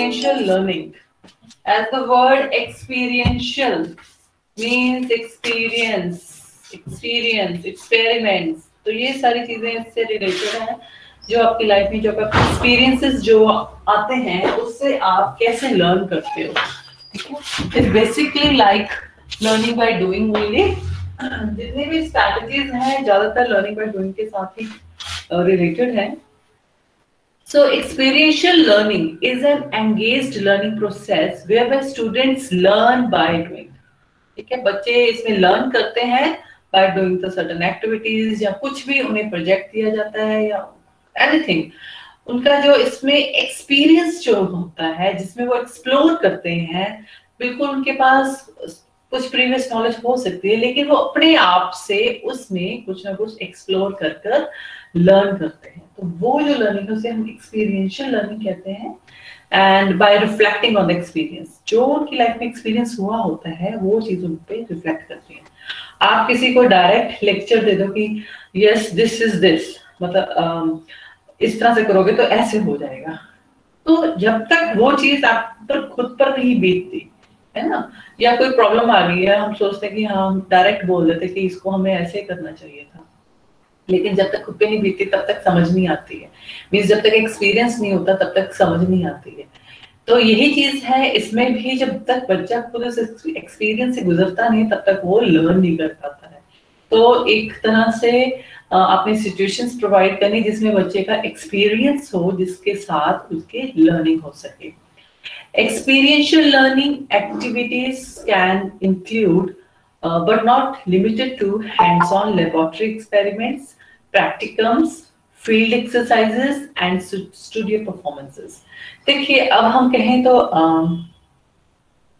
experiential learning. As the word experiential means experience, experiments. तो ये सारी चीजें इससे रिलेटेड है, जो आपकी लाइफ में जो आपके एक्सपीरियंसेस जो आते हैं उससे आप कैसे लर्न करते हो. ठीक है, it's basically like learning by doing only. जितने भी स्ट्रैटेजीज हैं ज्यादातर लर्निंग बाय डूइंग के साथ ही रिलेटेड है. So experiential learning is an engaged learning process whereby students learn by doing. ठीक है, बच्चे इसमें लर्न करते हैं by doing the certain activities, या कुछ भी उन्हें प्रोजेक्ट दिया जाता है या एनीथिंग. उनका जो इसमें एक्सपीरियंस जो होता है जिसमें वो एक्सप्लोर करते हैं, बिल्कुल उनके पास कुछ प्रीवियस नॉलेज हो सकती है लेकिन वो अपने आप से उसमें कुछ ना कुछ एक्सप्लोर कर कर लर्न करते हैं. तो वो जो लर्निंग है उसे हम एक्सपीरियंशियल लर्निंग कहते हैं. And by reflecting on the experience, जो उनकी लाइफ में एक्सपीरियंस हुआ होता है वो चीज उन पे रिफ्लेक्ट करती है. आप किसी को डायरेक्ट लेक्चर दे दो कि यस दिस इज दिस, मतलब इस तरह से करोगे तो ऐसे हो जाएगा, तो जब तक वो चीज आप पर खुद पर नहीं बीतती है ना, या कोई प्रॉब्लम आ गई है, हम सोचते हैं कि हम डायरेक्ट बोल देते कि इसको हमें ऐसे करना चाहिए था, लेकिन जब तक खुद पे नहीं बीतती तब तक समझ नहीं आती है. मींस जब तक एक्सपीरियंस नहीं होता तब तक समझ नहीं आती है. तो यही चीज है इसमें भी, जब तक बच्चा खुद उस एक्सपीरियंस से गुजरता नहीं तब तक वो लर्न नहीं कर पाता है. तो एक तरह से आपने सिचुएशंस प्रोवाइड करनी जिसमें बच्चे का एक्सपीरियंस हो, जिसके साथ उसके लर्निंग हो सके. Experiential learning activities can include but not limited to hands-on laboratory experiments, practicums, field exercises and studio performances. देखिए, अब हम कहें तो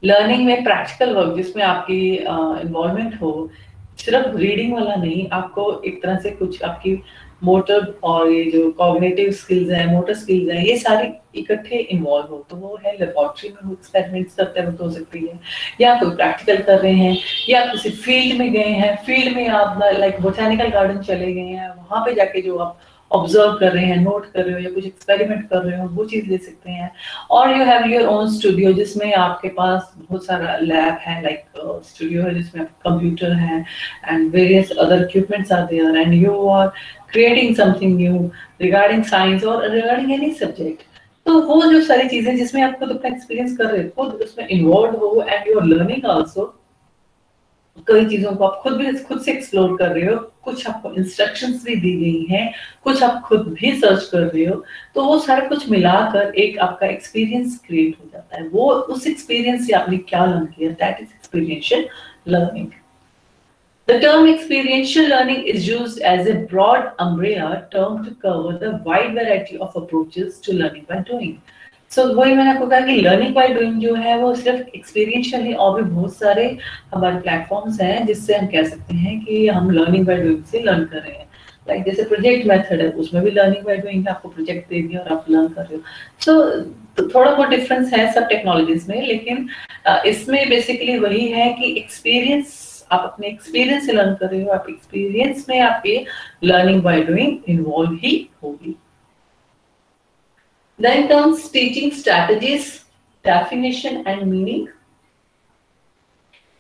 लर्निंग में प्रैक्टिकल वर्क जिसमें आपकी इन्वॉल्वमेंट हो, सिर्फ रीडिंग वाला नहीं, आपको एक तरह से कुछ आपकी मोटर और ये जो कॉग्निटिव स्किल्स हैं, मोटर स्किल्स हैं, ये सारी इकट्ठे इन्वॉल्व हो. तो वो है लेबोरेटरी में वो एक्सपेरिमेंट्स करते वक्त हो सकती है, या कोई प्रैक्टिकल कर रहे हैं, या किसी फील्ड में गए हैं, फील्ड में आप लाइक बोटेनिकल गार्डन चले गए हैं, वहां पे जाके जो आप ऑब्जर्व कर रहे हैं, नोट कर रहे हो या कुछ एक्सपेरिमेंट कर रहे हो, वो चीज ले सकते हैं. और you have your own studio जिसमें आपके पास बहुत सारा लैब है, लाइक स्टूडियो है जिसमें कंप्यूटर है and various other equipments are there and you are creating something new regarding science or regarding any subject. तो वो जो सारी चीजें जिसमें आप खुद अपना एक्सपीरियंस कर रहे हो, खुद उसमें इन्वॉल्व हो and you are learning also. कई चीजों को आप खुद से एक्सप्लोर कर रहे हो, कुछ आपको इंस्ट्रक्शंस भी दी गई हैं, कुछ आप खुद भी सर्च कर रहे हो, तो वो सारा कुछ मिलाकर एक आपका एक्सपीरियंस क्रिएट हो जाता है. वो उस एक्सपीरियंस से आपने क्या लर्न किया, that is experiential learning. The term experiential learning is used as a broad umbrella term to cover the wide variety of approaches to learning by doing. So वही मैंने आपको कहा कि learning by doing जो है वो सिर्फ experiential ही, और भी बहुत सारे हमारे प्लेटफॉर्म्स हैं जिससे हम कह सकते हैं कि हम learning by doing से लर्न कर रहे हैं. लाइक जैसे प्रोजेक्ट मेथड है, उसमें भी learning by doing है, आपको प्रोजेक्ट दे दिया और आप लर्न कर रहे हो. So थोड़ा बहुत डिफरेंस है सब टेक्नोलॉजीज में, लेकिन इसमें बेसिकली वही है कि एक्सपीरियंस, आप अपने एक्सपीरियंस से लर्न कर रहे हो, आप एक्सपीरियंस में आपके लर्निंग बाय डूइंग इन्वॉल्व ही होगी. Then comes teaching strategies, definition and meaning.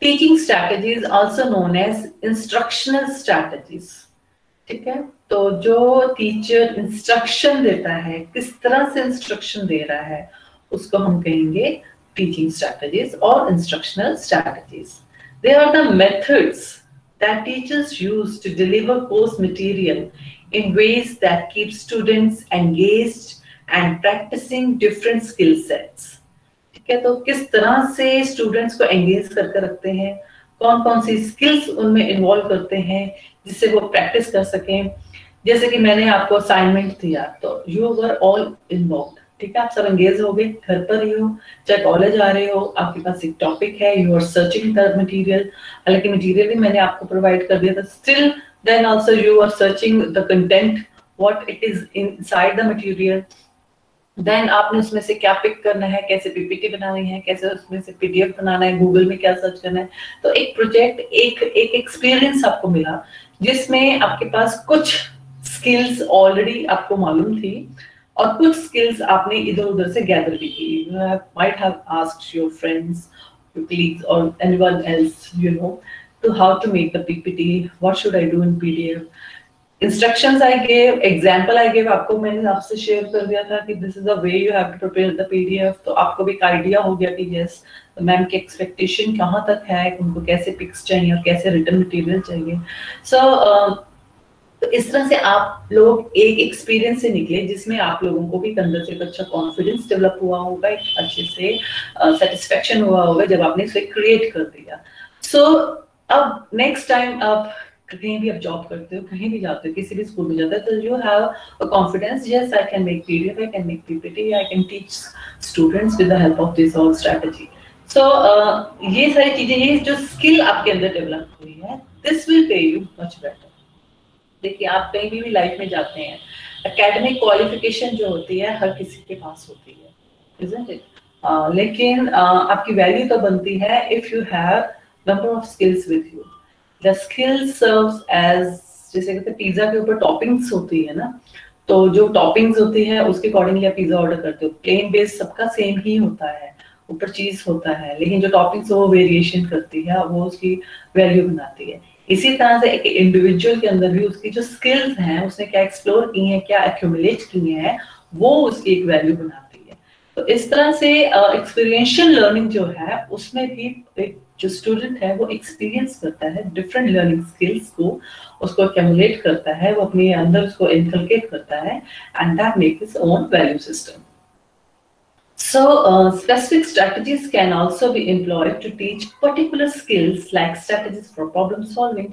Teaching strategies also known as instructional strategies. ठीक है, तो जो टीचर इंस्ट्रक्शन देता है, किस तरह से इंस्ट्रक्शन दे रहा है, उसको हम कहेंगे टीचिंग स्ट्रैटेजीज और instructional strategies. They are the methods that teachers use to deliver course material in ways that keep students engaged and practicing different skill sets. ठीक है, तो किस तरह से स्टूडेंट्स को एंगेज करके रखते हैं, कौन कौन सी स्किल्स उनमें इन्वॉल्व करते हैं जिससे वो प्रैक्टिस कर सकें. जैसे कि मैंने आपको असाइनमेंट दिया तो यू वर ऑल इन्वॉल्व. ठीक है, आप सब एंगेज हो गए, घर पर ही हो चाहे कॉलेज आ रहे हो, आपके पास एक टॉपिक है, you are searching the material. हालांकि मटेरियल भी मैंने आपको प्रोवाइड कर दिया था, still then also you are searching the content, what it is inside the material. Then आपने उसमें से क्या पिक करना है, कैसे पीपीटी बनानी है, कैसे उसमें से पीडीएफ बनाना है, गूगल में क्या सर्च करना है. तो एक प्रोजेक्ट, एक एक्सपीरियंस आपको मिला जिसमें आपके पास कुछ स्किल्स ऑलरेडी आपको मालूम थी, और कुछ स्किल्स आपने इधर उधर से गैदर भी की, you might have asked your friends, your colleagues or anyone else, you know, to how to make the PPT, what should I do in PDF, instructions I gave, example I gave, आपको मैंने आपसे share कर दिया था कि this is the way you have to prepare the PDF, तो आपको भी एक आइडिया हो गया कि yes, मैम की एक्सपेक्टेशन कहाँ तक है, उनको कैसे पिक्स चाहिए और कैसे रिटर्न मटेरियल चाहिए। तो इस तरह से आप लोग एक एक्सपीरियंस से निकले जिसमें आप लोगों को भी अंदर से एक अच्छा कॉन्फिडेंस डेवलप हुआ होगा, एक अच्छे से सेटिस्फेक्शन हुआ होगा जब आपने इसे क्रिएट कर दिया। सो अब नेक्स्ट टाइम आप कहीं भी आप जॉब करते हो, कहीं भी जाते हो, किसी भी स्कूल में जाते हो, तो you have a confidence, yes I can make PDF, I can make PPT, I can teach students with the help of this all strategy. So ये सारी चीजें, ये जो स्किल आपके अंदर डेवलप हुई है, this will pay you much better. देखिए आप कहीं भी लाइफ में जाते हैं, एकेडमिक क्वालिफिकेशन जो होती है हर किसी के पास होती है, isn't it? लेकिन आपकी वैल्यू तो बनती है if you have number of skills with you. The skill serves as, जैसे कहते हैं पिज्जा के ऊपर टॉपिंग्स होती है ना, तो जो टॉपिंग्स होती है उसके अकॉर्डिंगली आप पिज्जा ऑर्डर करते हो, प्लेन बेस सबका सेम ही होता है, ऊपर चीज होता है, लेकिन जो टॉपिंग्स वो वेरिएशन करती है, वो उसकी वैल्यू बनाती है। इसी तरह से एक इंडिविजुअल के अंदर भी उसकी जो स्किल्स हैं, उसने क्या एक्सप्लोर की हैं, क्या एक्यूमुलेट की हैं, वो उसकी एक वैल्यू बनाती है। तो इस तरह से एक्सपीरियंशियल लर्निंग जो है उसमें भी एक जो स्टूडेंट है वो एक्सपीरियंस करता है डिफरेंट लर्निंग स्किल्स को, उसको एक्यूमुलेट करता है, वो अपने अंदर उसको इनकलकेट करता है, and that make his own value system. So, specific strategies can also be employed to teach particular skills like strategies for problem solving.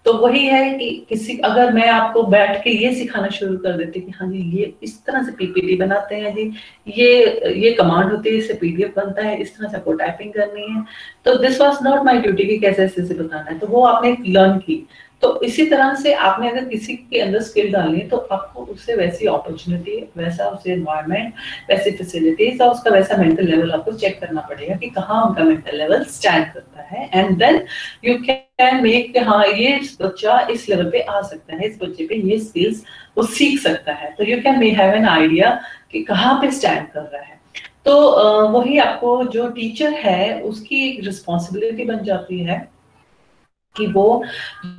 तो वही है कि किसी, अगर मैं आपको बैठ के ये सिखाना शुरू कर देती कि हाँ जी ये इस तरह से पीपीटी बनाते हैं जी, ये कमांड होती है, इससे पीडीएफ बनता है, इस तरह से आपको टाइपिंग करनी है, तो this was not my duty कि कैसे ऐसे बताना है, तो वो आपने लर्न की। तो इसी तरह से आपने अगर किसी के अंदर स्किल डालनी है तो आपको उससे वैसी अपॉर्चुनिटी, वैसा उसे एनवायरनमेंट, वैसी फैसिलिटीज और उसका वैसा मेंटल लेवल आपको चेक करना पड़ेगा कि कहाँ उनका मेंटल लेवल स्टैंड करता है, and then you can make, हाँ ये बच्चा इस लेवल पे आ सकता है, इस बच्चे पे ये स्किल्स वो सीख सकता है, तो you can may have an idea कि कहाँ पे स्टैंड कर रहा है। तो वही आपको जो टीचर है उसकी एक रिस्पॉन्सिबिलिटी बन जाती है कि वो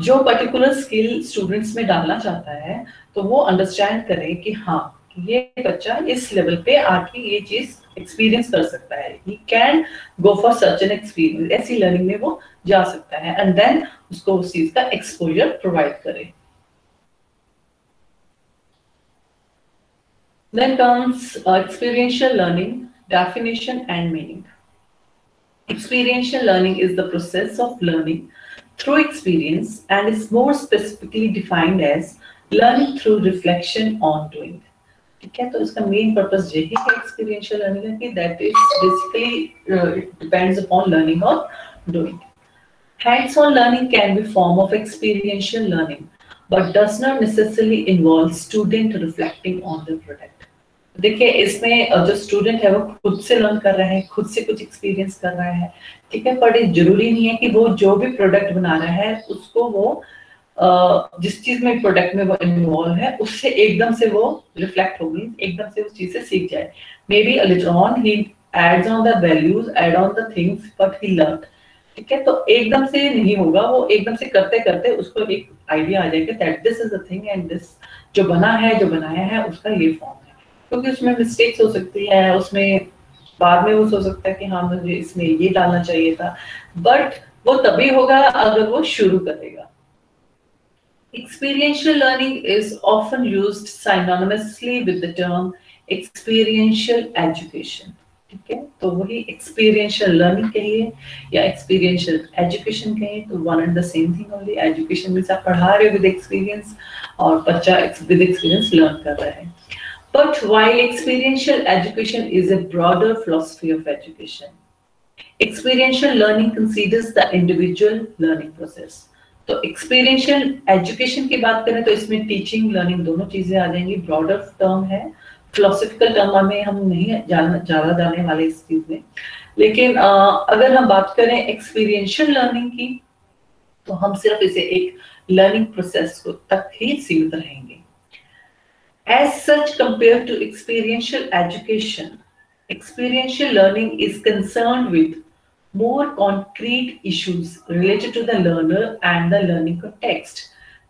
जो पर्टिकुलर स्किल स्टूडेंट्स में डालना चाहता है तो वो अंडरस्टैंड करे कि हाँ ये बच्चा इस लेवल पे आके ये चीज एक्सपीरियंस कर सकता है, he can go for such an experience, ऐसी लर्निंग में वो जा सकता है, एंड देन उसको उस चीज का एक्सपोजर प्रोवाइड करे। Then comes experiential learning, definition and meaning. Experiential learning is the process of learning through experience and is more specifically defined as learning through reflection on doing. ठीक है, तो इसका main purpose यही है experiential learning है कि that is basically depends upon learning और doing. Hands-on learning can be form of experiential learning, but does not necessarily involve student reflecting on the product. देखिए इसमें जो स्टूडेंट है वो खुद से लर्न कर रहा है, खुद से कुछ एक्सपीरियंस कर रहा है, ठीक है, पर जरूरी नहीं है कि वो जो भी प्रोडक्ट बना रहा है उसको वो जिस चीज में प्रोडक्ट में वो इन्वॉल्व है उससे एकदम से वो रिफ्लेक्ट होगी, एकदम से उस चीज से सीख जाए। Maybe later on he adds on the values, add on the things, but he learn, ठीक है, तो एकदम से नहीं होगा, वो एकदम से करते करते उसको एक आइडिया आ जाएगा that this is the thing and this जो बना है, जो बनाया है उसका ये फॉर्म है, क्योंकि उसमें मिस्टेक्स हो सकती है, उसमें बाद में वो सोच सकता है कि हाँ मुझे इसमें ये डालना चाहिए था, बट वो तभी होगा अगर वो शुरू करेगा। Experiential learning is often used synonymously with the term experiential education. ठीक है, तो वही experiential learning कहिए या experiential education कहिए, तो one and the same thing only. Education means आप पढ़ा रहे हो with experience और बच्चा with experience learn कर रहा है। But while experiential education is a broader philosophy of education, experiential learning considers the individual learning process. तो एक्सपीरियंशियल एजुकेशन की बात करें तो इसमें टीचिंग लर्निंग दोनों चीजें आ जाएंगी, ब्रॉडर टर्म है, फिलोसॉफिकल टर्म में हम नहीं ज्यादा जाने वाले इस चीज में, लेकिन अगर हम बात करें एक्सपीरियंशियल लर्निंग की तो हम सिर्फ इसे एक लर्निंग प्रोसेस को तक ही सीमित रहेंगे। As such, compared to experiential education, experiential learning is concerned with more concrete issues related to the learner and the learning context.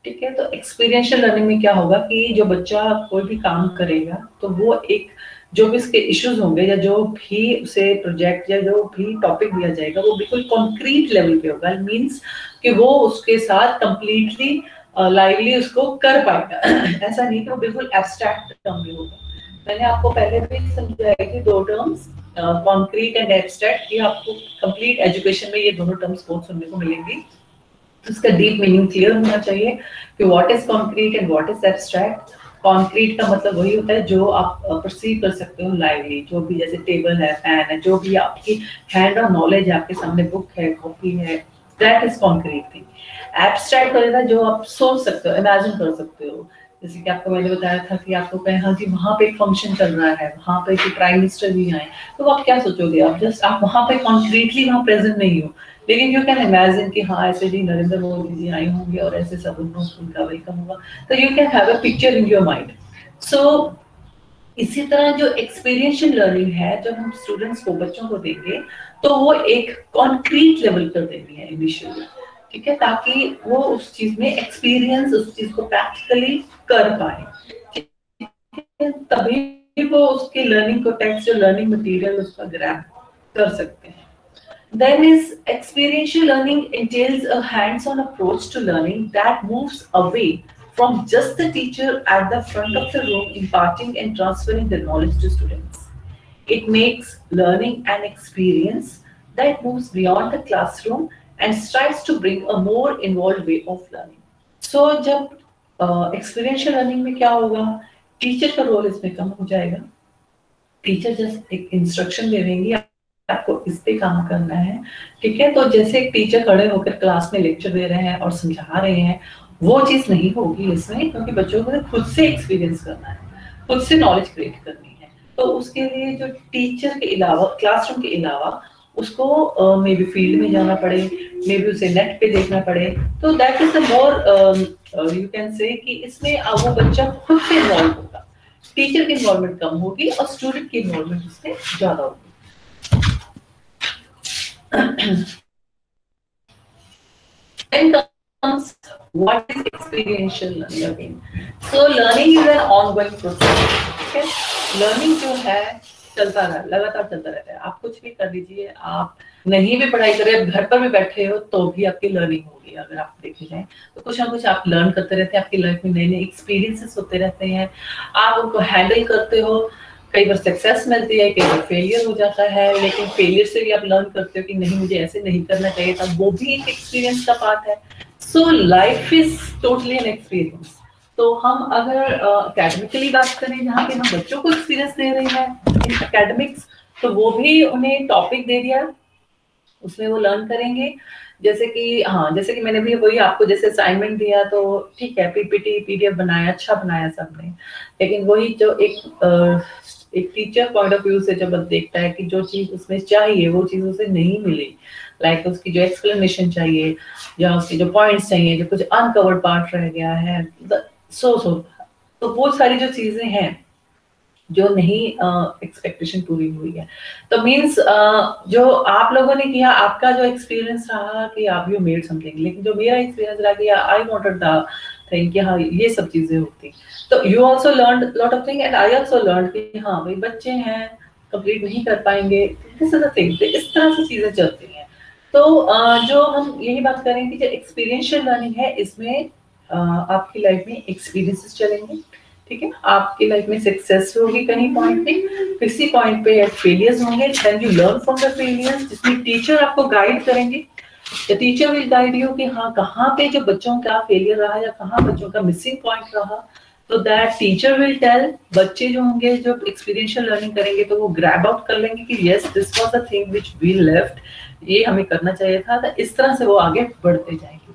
ठीक है, तो एक्सपीरियंशियल लर्निंग में क्या होगा कि जो बच्चा कोई भी काम करेगा तो वो एक जो भी इसके इश्यूज होंगे या जो भी उसे प्रोजेक्ट या जो भी टॉपिक दिया जाएगा वो बिल्कुल कॉन्क्रीट लेवल पे होगा, मींस कि वो उसके साथ कंप्लीटली लाइवली उसको कर पाएगा। ऐसा नहीं कि वो बिल्कुल एब्स्ट्रैक्ट टर्म में होगा। मैंने आपको पहले भी समझाया कि दो टर्म्स कॉन्क्रीट एंड एब्स्ट्रैक्ट, ये आपको कंप्लीट एजुकेशन में ये दोनों टर्म्स बहुत सुनने को मिलेंगी। इसका डीप मीनिंग क्लियर होना चाहिए कि what is concrete and what is abstract. Concrete का मतलब वही होता है जो आप परसीव कर सकते हो लाइवली, जो भी जैसे टेबल है, फैन है, जो भी आपकी हैंड ऑन नॉलेज है, आपके सामने बुक है, कॉपी है, that is concrete thing. Abstract होता है जो आप सोच सकते हो, इमेजिन कर सकते हो। जैसे कि आपको मैंने बताया था कि आपको कहें हाँ जी वहाँ पे एक फंक्शन चल रहा है, वहाँ पे कि प्राइम मिनिस्टर भी आए, तो आप क्या सोचोगे? आप जस्ट आप वहाँ पे कॉन्क्रीटली वहाँ प्रेजेंट नहीं हो, लेकिन यू कैन इमेजिन कि हाँ ऐसे जी नरेंद्र मोदी जी आए होंगे और ऐसे सब उनका वेलकम होगा, तो you can have a picture in your mind. So इसी तरह जो एक्सपीरियंशियल लर्निंग है, जब हम स्टूडेंट्स को, बच्चों को देंगे तो वो एक कॉन्क्रीट लेवल पर देनी है इनिशियली, ठीक है, ताकि वो उस चीज में एक्सपीरियंस, उस चीज को प्रैक्टिकली कर पाए, तभी वो उसके लर्निंग को टेक्स्ट जो लर्निंग मटेरियल उसका ग्रैब कर सकते हैं। Then is experiential learning entails a hands-on approach to learning that moves away from just the teacher at the front of the room imparting and transferring the knowledge to students. It makes learning an experience that moves beyond the classroom and strives to bring a more involved way of learning. So जब experiential learning में क्या होगा, teacher का role इसमें कम हो जाएगा। Teacher just एक instruction दे देंगी, आपको इस पे काम करना है, ठीक है। तो जैसे एक टीचर खड़े होकर क्लास में लेक्चर दे रहे हैं और समझा रहे हैं, वो चीज नहीं होगी इसमें, क्योंकि बच्चों को खुद से एक्सपीरियंस करना है, खुद से नॉलेज क्रिएट करनी है। तो उसके लिए जो टीचर के अलावा, क्लासरूम के अलावा उसको मे बी फील्ड में जाना पड़े, मे बी उसे नेट पे देखना पड़े, तो that is the more you can say कि इसमें वो बच्चा खुद से इन्वॉल्व होगा, टीचर की इन्वॉल्वमेंट कम होगी और स्टूडेंट की इन्वॉल्वमेंट उससे ज्यादा होगी। Then comes what is experiential learning. So learning is an ongoing process. Okay? Learning जो है चलता रहा, लगातार चलता रहता है। आप कुछ भी कर लीजिए, आप नहीं भी पढ़ाई कर रहे हैं, घर पर भी बैठे हो तो भी आपकी लर्निंग होगी। अगर आप देखे जाए तो कुछ ना कुछ आप लर्न करते रहते हैं, आपकी लाइफ में नए नए एक्सपीरियंसेस होते रहते हैं, आप उनको हैंडल करते हो। कई बार सक्सेस मिलती है, कई बार फेलियर हो जाता है, लेकिन फेलियर से भी आप लर्न करते हो कि नहीं मुझे ऐसे नहीं करना चाहिए था, वो भी एक एक्सपीरियंस का पार्ट है। So life is totally an experience. तो हम अगर एकेडमिकली बात करें, जहाँ पे हम बच्चों को एक्सपीरियंस दे रहे हैं इन एकेडमिक्स, तो वो भी उन्हें टॉपिक दे दिया, उसमें वो लर्न करेंगे। जैसे कि हाँ, जैसे कि मैंने भी वही आपको जैसे असाइनमेंट दिया, तो ठीक है पीपीटी पीडीएफ बनाया, अच्छा बनाया सबने, लेकिन वही जो एक टीचर पॉइंट ऑफ व्यू से जब देखता है कि जो चीज उसमें चाहिए वो चीज उसे नहीं मिली, लाइक उसकी जो एक्सप्लेनेशन चाहिए या उसके जो पॉइंट्स चाहिए, जो कुछ अनकवर्ड पार्ट रह गया है, तो वो सारी जो चीजें हैं जो नहीं एक्सपेक्टेशन पूरी हुई है, तो मींस जो आप लोगों ने किया, आपका जो एक्सपीरियंस रहा कि आप यू मेड समथिंग, लेकिन जो मेरा एक्सपीरियंस रहा कि आई वांटेड द थिंग कि हाँ ये सब चीजें होती, तो you also learned lot of thing and I also learned कि हाँ भाई बच्चे हैं, कंप्लीट नहीं कर पाएंगे, दिस इज द थिंग। इस तरह से चीजें चलती हैं। तो जो हम यही बात करें कि जो एक्सपीरियंशियल लर्निंग है, इसमें आपकी लाइफ में एक्सपीरियंसेस चलेंगे, ठीक है, आपकी लाइफ में सक्सेस होगी कहीं पॉइंट पे, किसी पॉइंट पे फेलियर्स होंगे, then you learn from the failures, जिसमें टीचर आपको गाइड करेंगे। The teacher will guide you कि हाँ कहाँ पे जो बच्चों का फेलियर रहा या कहाँ बच्चों का मिसिंग पॉइंट रहा, तो दैट टीचर विल टेल। बच्चे जो होंगे जो एक्सपीरियंशियल लर्निंग करेंगे तो वो ग्रैब आउट कर लेंगे कि yes this was the thing which we left, ये हमें करना चाहिए था, तो इस तरह से वो आगे बढ़ते जाएंगे।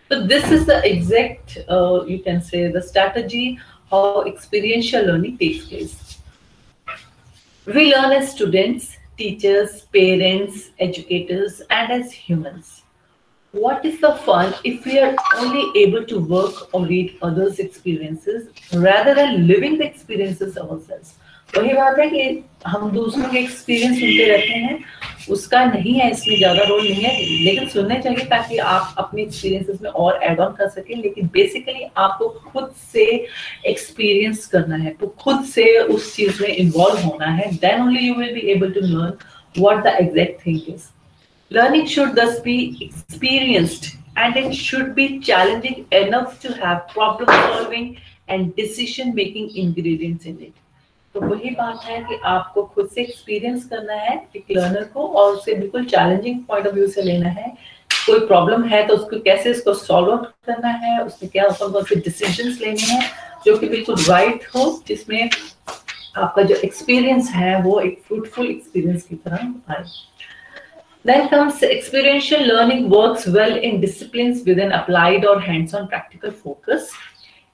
तो this is the exact you can say the strategy how experiential learning takes place. We learn as students, teachers, parents, educators, and as humans. What is the fun if we are only able to work or read others' experiences rather than living the experiences ourselves? वही बात है कि हम दूसरों के experience सुनते रहते हैं, उसका नहीं है, इसमें ज्यादा रोल नहीं है, लेकिन सुनने चाहिए ताकि आप अपने एक्सपीरियंसेस में और ऐड ऑन कर सकें। लेकिन बेसिकली आपको खुद से एक्सपीरियंस करना है, तो खुद से उस चीज में इन्वॉल्व होना है, then only you will be able to learn what the exact thing is. Learning should thus be experienced and it should be challenging enough to have problem solving and decision making ingredients in it. तो वही बात है कि आपको खुद से experience करना है एक लर्नर को, और उसे बिल्कुल चैलेंजिंग पॉइंट ऑफ व्यू से लेना है। कोई प्रॉब्लम है तो उसको कैसे इसको सॉल्व आउट करना है, उसमें क्या कौन से डिसीजंस लेने हैं जो कि बिल्कुल राइट हो, जिसमें आपका जो एक्सपीरियंस है वो एक फ्रूटफुल एक्सपीरियंस की तरह आए। Then comes experiential learning works well in disciplines with an applied or hands-on practical focus.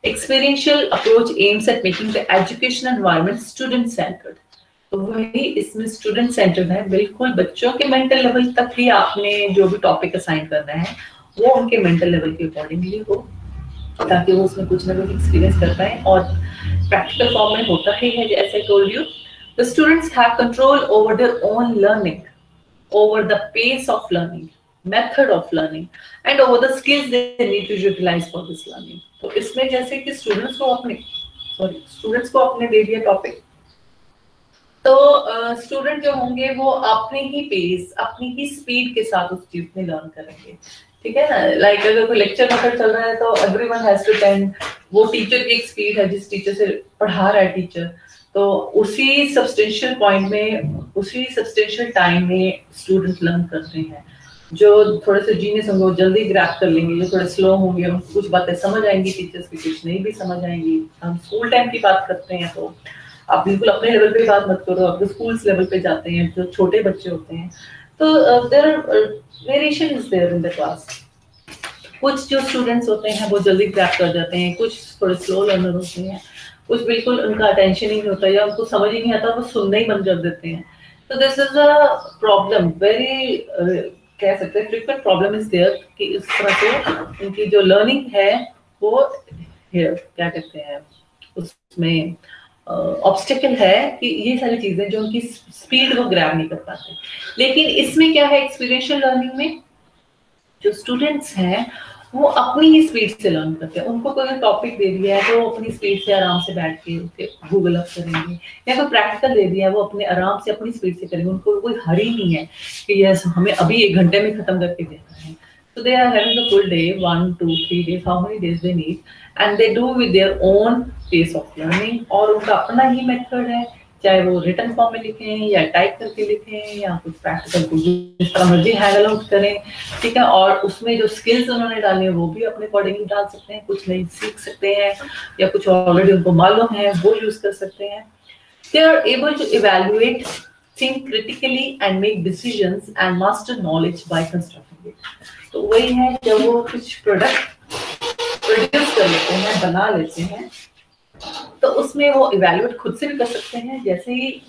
Experiential approach aims at making the education environment student-centered. तो वही इसमें student centered है, बिल्कुल बच्चों के mental level तक ही आपने जो भी topic assign करना है वो उनके mental level के accordingly हो, ताकि वो उसमें कुछ ना कुछ experience कर पाए। और practical form में होता ही है, जैसे I told you, the students have control over their own learning, over the pace of learning, method of learning, and over the skills they need to utilize for this learning. तो इसमें जैसे कि students को अपने दे दिया topic, तो student जो होंगे वो अपने ही पेस, अपनी ही स्पीड के साथ उस चीज में लर्न करेंगे, ठीक है ना। लाइक अगर कोई लेक्चर वगैरह चल रहा है तो एवरीवन हैज टू अटेंड, वो टीचर की एक स्पीड है, जिस टीचर से पढ़ा रहा है टीचर, तो उसी सब्सटेंशियल पॉइंट में, उसी सब्सटेंशियल टाइम में स्टूडेंट लर्न करते हैं। जो थोड़े से जीनियस होंगे वो जल्दी ग्रैप कर लेंगे, जो थोड़े स्लो होंगे उनको कुछ बातें समझ आएंगी टीचर्स की, कुछ नहीं भी समझ आएंगी। हम स्कूल टाइम की बात करते हैं तो आप बिल्कुल अपने लेवल पे बात मत करो, आप स्कूल लेवल पे जाते हैं, जो छोटे बच्चे होते हैं, तो there variation is there in the class. कुछ जो स्टूडेंट्स होते हैं वो जल्दी ग्रैप कर जाते हैं, कुछ थोड़े स्लो लर्नर होते हैं, कुछ बिल्कुल उनका अटेंशन ही नहीं होता या उनको समझ ही नहीं आता, वो सुनना ही बंद कर देते हैं। तो this is a problem, very कह सकते हैं फ्रीक्वेंट प्रॉब्लम इज देयर कि इस तरह से उनकी जो लर्निंग है वो क्या कहते हैं उसमें ऑब्स्टेकल है कि ये सारी चीजें जो उनकी स्पीड वो ग्रैब नहीं कर पाते। लेकिन इसमें क्या है, एक्सपीरियंशियल लर्निंग में जो स्टूडेंट्स हैं वो अपनी ही स्पीड से लर्न करते हैं। उनको कोई टॉपिक दे दिया है तो वो अपनी स्पीड से आराम से बैठ के उसके गूगल अप करेंगे, या कोई प्रैक्टिकल दे दिया है वो अपने आराम से अपनी स्पीड से करेंगे। उनको कोई हरी नहीं है कि यस हमें अभी 1 घंटे में खत्म करके देना है। So they are having the full day, 1, 2, 3 days, how many days they need, and they do with their own pace of learning, और उनका अपना ही मेथड है, चाहे वो रिटन फॉर्म में लिखें या टाइप करके लिखें या कुछ प्रैक्टिकल को जिस तरह मर्जी हैंडल आउट करें, ठीक है। और उसमें जो स्किल्स उन्होंने डाले हैं वो भी अपने अकॉर्डिंगली डाल सकते हैं, कुछ नहीं सीख सकते हैं या कुछ ऑलरेडी उनको मालूम है वो यूज कर सकते हैं। They are able to evaluate, think critically and make decisions and master knowledge by constructing it. तो वही है जब वो कुछ प्रोडक्ट प्रोड्यूस कर लेते हैं, बना लेते हैं, तो उसमें वो इवैल्यूएट खुद से भी कर सकते हैं। जैसे ही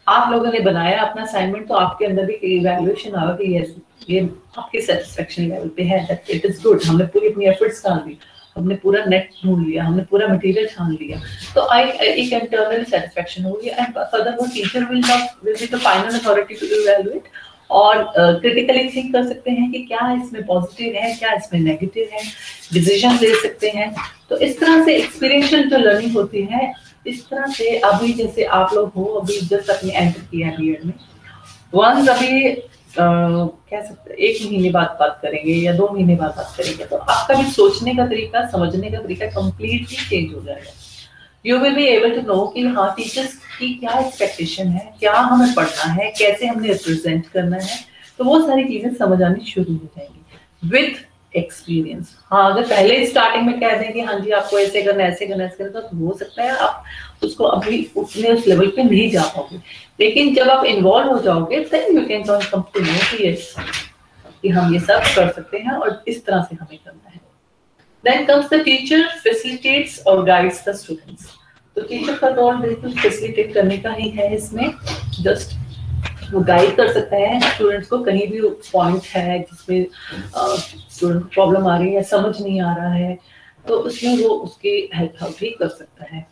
आप लोगों ने बनाया अपना असाइनमेंट तो आपके अंदर भी इवैल्यूएशन आएगा कि यस ये आपके सेटिस्फेक्शन लेवल पे है, दैट इट इज गुड, हमने पूरी अपनी एफर्ट्स डाल दी, हमने पूरा नेट ढूंढ लिया, हमने पूरा मटेरियल छान लिया, तो एक इंटरनल सेटिस्फेक्शन होगी। एंड फर्दर वो teacher will be the final authority to evaluate, और क्रिटिकली थिंक कर सकते हैं कि क्या इसमें पॉजिटिव है, क्या इसमें नेगेटिव है, डिसीजन ले सकते हैं। तो इस तरह से एक्सपीरियंशियल जो लर्निंग होती है, इस तरह से अभी जैसे आप लोग हो अभी जस्ट अपने एंटर किया है बीएड में, वंस अभी कह सकते 1 महीने बाद बात करेंगे या 2 महीने बाद बात करेंगे, तो आपका भी सोचने का तरीका, समझने का तरीका कंप्लीटली चेंज हो जाएगा। You will be able to know कि हाँ टीचर्स की क्या एक्सपेक्टेशन है, क्या हमें पढ़ना है, कैसे हमने रिप्रेजेंट करना है, तो वो सारी चीजें समझ आनी शुरू हो जाएंगी विद एक्सपीरियंस। हाँ अगर पहले स्टार्टिंग में कह दें कि हाँ जी आपको ऐसे करना ऐसे करना ऐसे करना, तो हो सकता है आप उसको अभी उतने उस लेवल पे नहीं जा पाओगे, लेकिन जब आप इन्वॉल्व हो जाओगे then you can come to know कि यस कि हम ये सब कर सकते हैं और इस तरह से हमें करना है। Then comes the teacher facilitates or guides the students. तो टीचर का रोल बिल्कुल फैसिलिटेट करने का ही है इसमें, जस्ट वो गाइड कर सकता है स्टूडेंट्स को, कहीं भी पॉइंट है जिसमें स्टूडेंट को प्रॉब्लम आ रही है, समझ नहीं आ रहा है, तो उसमें वो उसकी हेल्प भी कर सकता है।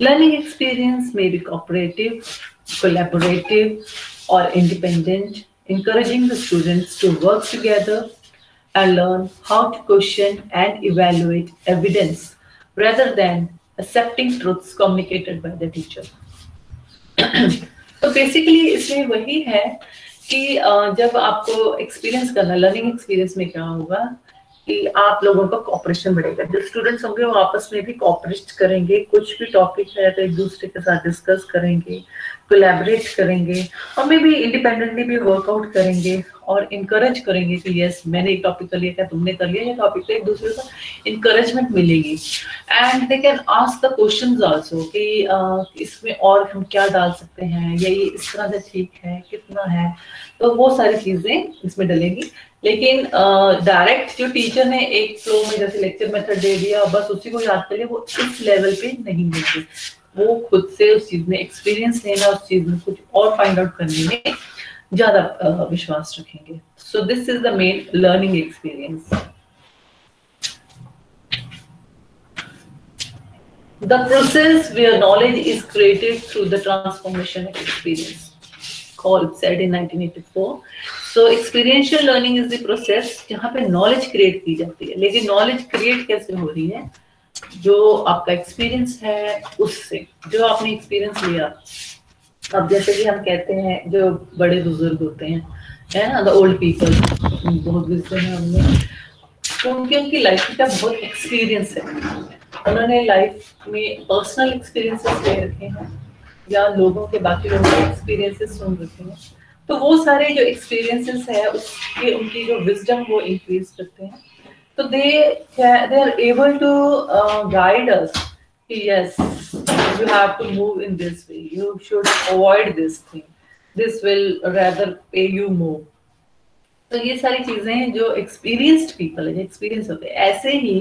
Learning experience may be cooperative, collaborative, or independent, encouraging the students to work together and learn how to question and evaluate evidence rather than accepting truths communicated by the teacher. तो basically इसमें वही है कि जब आपको experience करना, learning experience में क्या होगा कि आप लोगों का कोऑपरेशन बढ़ेगा। जो स्टूडेंट्स होंगे वो आपस में भी कोऑपरेट करेंगे, कुछ भी टॉपिक है तो एक दूसरे के साथ डिस्कस करेंगे, कोलैबोरेट करेंगे, और मे बी इंडिपेंडेंटली भी वर्कआउट करेंगे और इनकरेज करेंगे कि यस मैंने एक टॉपिक कर लिया, क्या तुमने कर लिया, ये टॉपिक पे एक दूसरे को इनकरेजमेंट मिलेगी। And they can ask the questions also कि इसमें और हम क्या डाल सकते हैं, या ये इस तरह से ठीक है, कितना है, तो वो सारी चीजें इसमें डलेगी। लेकिन डायरेक्ट जो टीचर ने एक फ्लो में जैसे लेक्चर मेथड दे दिया बस उसी को याद कर लिया, वो इस लेवल पे नहीं मिलती। वो खुद से उस चीज में एक्सपीरियंस लेना, उस चीज में कुछ और फाइंड आउट करने में ज्यादा विश्वास रखेंगे। So this is the main learning experience. The process where knowledge is created through the transformation of experience, Kolb said in 1984. So experiential learning is the process जहाँ पे knowledge create की जाती है। लेकिन knowledge create कैसे हो रही है? जो आपका एक्सपीरियंस है उससे, जो आपने एक्सपीरियंस लिया। अब जैसे कि हम कहते हैं जो बड़े बुजुर्ग होते हैं, है ना, द ओल्ड पीपल, बहुत गुस्से हैं उनमें, क्योंकि उनकी लाइफ का बहुत एक्सपीरियंस है। उन्होंने लाइफ में पर्सनल एक्सपीरियंसेस ले रखे हैं या लोगों के, बाकी लोगों के एक्सपीरियंसेस सुन रखे हैं, तो वो सारे जो एक्सपीरियंसेस है उसके उनकी जो विजडम वो इंक्रीज करते हैं। तो they are able to guide us, yes, you have to move in this way, you should avoid this thing, this will rather pay you more। तो ये सारी चीजें जो एक्सपीरियंस्ड पीपल है, जो एक्सपीरियंस होते हैं। ऐसे ही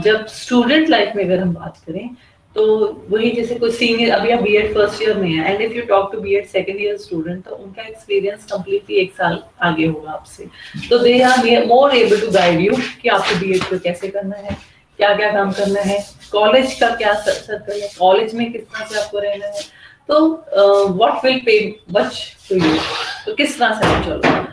जब स्टूडेंट लाइफ में अगर हम बात करें तो वही जैसे कोई सीनियर, अभी आप बीएड फर्स्ट ईयर में है and if you talk to BEd second year student, तो उनका एक्सपीरियंस कंप्लीटली एक साल आगे होगा आपसे, तो they are more able to guide you कि आपको बीएड को कैसे करना है, क्या क्या काम करना है, कॉलेज का क्या सर्कल है, कॉलेज में किस तरह से आपको रहना है, तो what will pay much to you, तो किस तरह से आप चलो।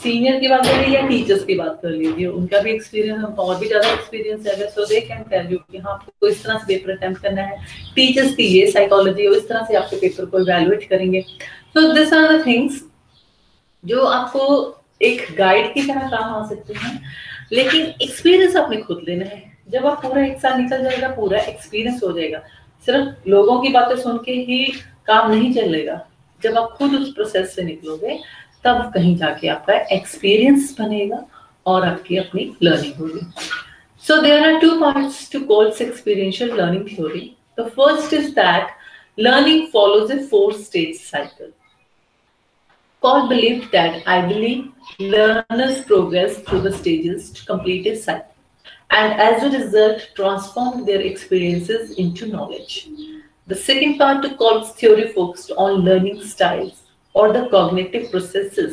सीनियर की बात कर लीजिए या टीचर्स की बात कर लीजिए, उनका भी एक्सपीरियंस, हमको और भी ज्यादा एक्सपीरियंस है, सो दे कैन टेल यू कि हाँ आपको इस तरह से पेपर अटेम्प्ट करना है। टीचर्स की ये साइकोलॉजी, इस तरह से आपके पेपर को इवैल्यूएट करेंगे। So this are the things जो आपको एक गाइड की तरह काम आ सकते हैं, लेकिन एक्सपीरियंस आपने खुद लेना है। जब आप पूरा एक साल निकल जाएगा, पूरा एक्सपीरियंस हो जाएगा, सिर्फ लोगों की बातें सुन के ही काम नहीं चलेगा। जब आप खुद उस प्रोसेस से निकलोगे तब कहीं जाके आपका एक्सपीरियंस बनेगा और आपकी अपनी लर्निंग होगी। So there are two parts to Kolb's experiential learning theory. The first is that learning follows a 4-stage cycle. Kolb believed that ideally learners progress through the stages to complete a cycle, and as a result transform their experiences into knowledge. The second part to Kolb's theory focused on learning styles, or the cognitive processes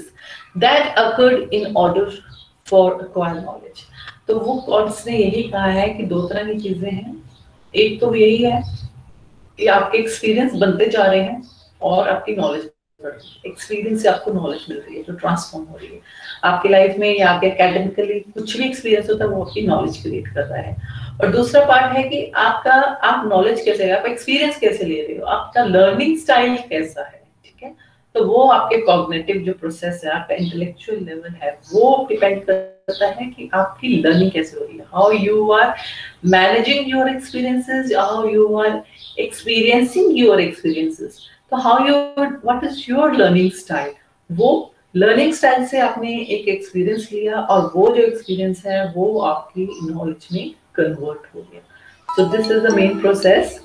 that occurred in order for acquired knowledge. तो वो कॉल्ब्स ने यही कहा है कि दो तरह की चीजें हैं। एक तो यही है कि आपके एक्सपीरियंस बनते जा रहे हैं और आपकी नॉलेज बढ़ रही है। एक्सपीरियंस से आपको नॉलेज मिल रही है जो ट्रांसफॉर्म हो रही है आपकी लाइफ में, या आपके एकेडमिकली कुछ भी एक्सपीरियंस होता है वो आपकी नॉलेज क्रिएट कर रहा है। और दूसरा पार्ट है कि आप नॉलेज कैसे, आप एक्सपीरियंस कैसे ले रहे हो, आपका लर्निंग स्टाइल कैसा है, ठीक है। तो वो आपके कॉग्निटिव जो प्रोसेस है, आपका इंटेलेक्चुअल लेवल है, वो डिपेंड करता है कि आपकी लर्निंग कैसे हो रही है, how you are managing your experiences, how you are experiencing your experiences. तो how you, what is your learning style, वो लर्निंग स्टाइल से आपने एक एक्सपीरियंस लिया और वो जो एक्सपीरियंस है वो आपकी नॉलेज में कन्वर्ट हो गया। So this is the main process